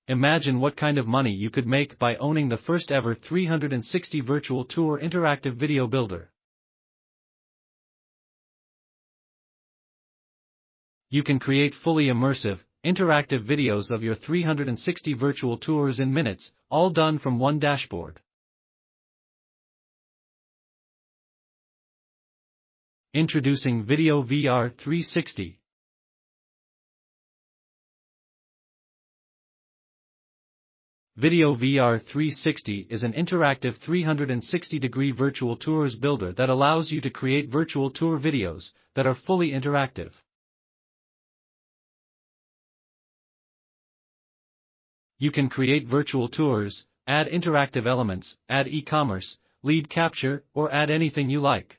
Imagine what kind of money you could make by owning the first ever 360 virtual tour interactive video builder. You can create fully immersive, interactive videos of your 360 virtual tours in minutes, all done from one dashboard. Introducing Video VR 360. Video VR 360 is an interactive 360-degree virtual tours builder that allows you to create virtual tour videos that are fully interactive. You can create virtual tours, add interactive elements, add e-commerce, lead capture, or add anything you like.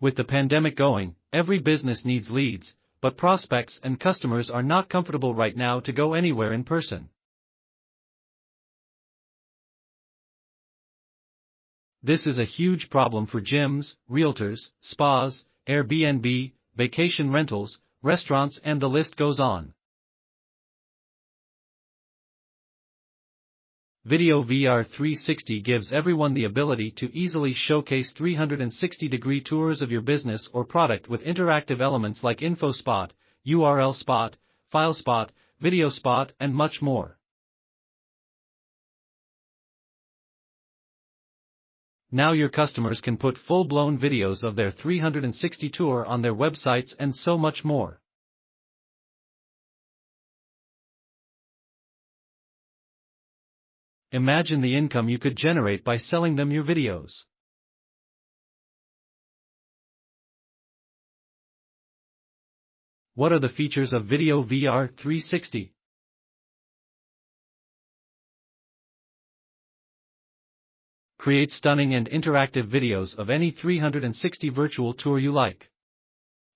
With the pandemic going, every business needs leads, but prospects and customers are not comfortable right now to go anywhere in person. This is a huge problem for gyms, realtors, spas, Airbnb, vacation rentals, restaurants, and the list goes on. Video VR 360 gives everyone the ability to easily showcase 360-degree tours of your business or product with interactive elements like InfoSpot, UrlSpot, FileSpot, VideoSpot, and much more. Now your customers can put full-blown videos of their 360 tour on their websites and so much more. Imagine the income you could generate by selling them your videos. What are the features of Video VR 360? Create stunning and interactive videos of any 360 virtual tour you like.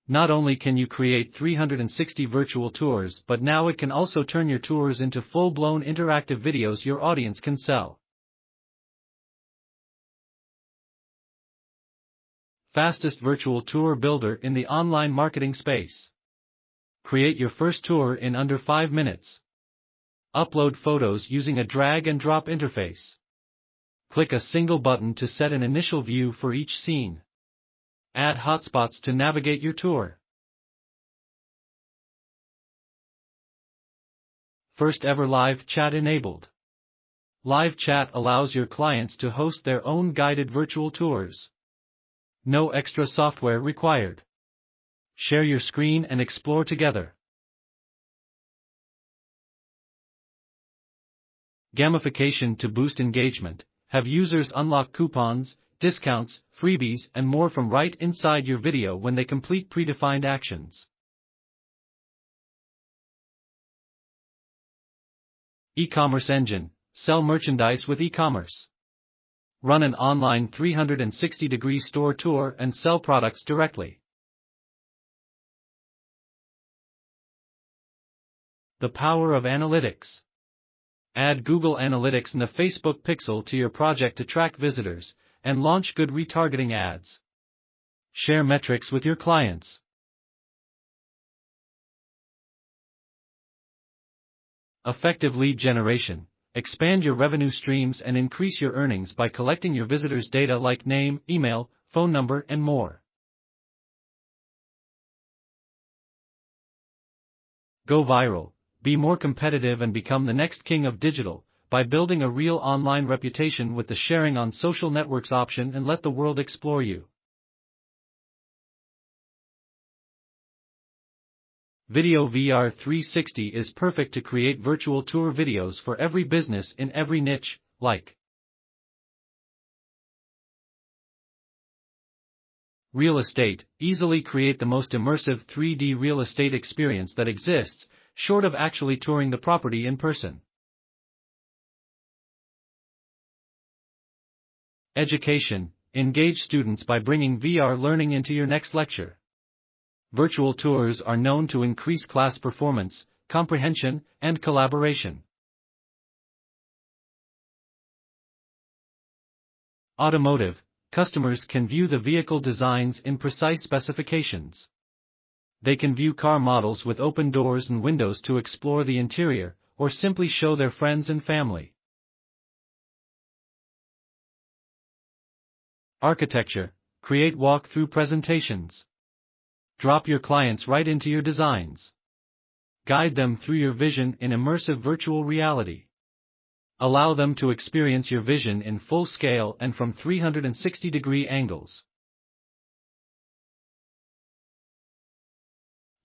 Not only can you create 360 virtual tours, but now it can also turn your tours into full-blown interactive videos your audience can sell. Fastest virtual tour builder in the online marketing space. Create your first tour in under 5 minutes. Upload photos using a drag-and-drop interface. Click a single button to set an initial view for each scene. Add hotspots to navigate your tour. First ever live chat enabled. Live chat allows your clients to host their own guided virtual tours. No extra software required. Share your screen and explore together. Gamification to boost engagement. Have users unlock coupons, discounts, freebies, and more from right inside your video when they complete predefined actions. E-commerce engine. Sell merchandise with e-commerce. Run an online 360-degree store tour and sell products directly. The power of analytics. Add Google Analytics and a Facebook Pixel to your project to track visitors, and launch good retargeting ads. Share metrics with your clients. Effective lead generation. Expand your revenue streams and increase your earnings by collecting your visitors' data like name, email, phone number, and more. Go viral. Be more competitive and become the next king of digital by building a real online reputation with the sharing on social networks option, and let the world explore you. Video VR 360 is perfect to create virtual tour videos for every business in every niche, like real estate. Easily create the most immersive 3D real estate experience that exists, short of actually touring the property in person. Education. Engage students by bringing VR learning into your next lecture. Virtual tours are known to increase class performance, comprehension, and collaboration. Automotive. Customers can view the vehicle designs in precise specifications. They can view car models with open doors and windows to explore the interior, or simply show their friends and family. Architecture. Create walk-through presentations. Drop your clients right into your designs. Guide them through your vision in immersive virtual reality. Allow them to experience your vision in full scale and from 360-degree angles.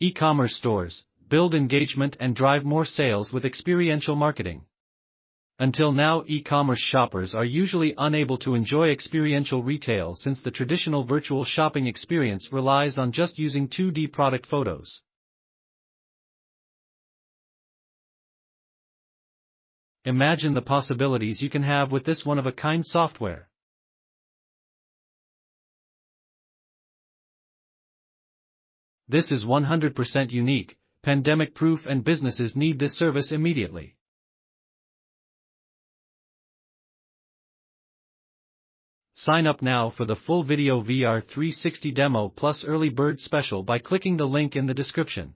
E-commerce stores. Build engagement and drive more sales with experiential marketing. Until now, e-commerce shoppers are usually unable to enjoy experiential retail since the traditional virtual shopping experience relies on just using 2D product photos. Imagine the possibilities you can have with this one-of-a-kind software. This is 100% unique, pandemic-proof, and businesses need this service immediately. Sign up now for the full video VR 360 demo plus early bird special by clicking the link in the description.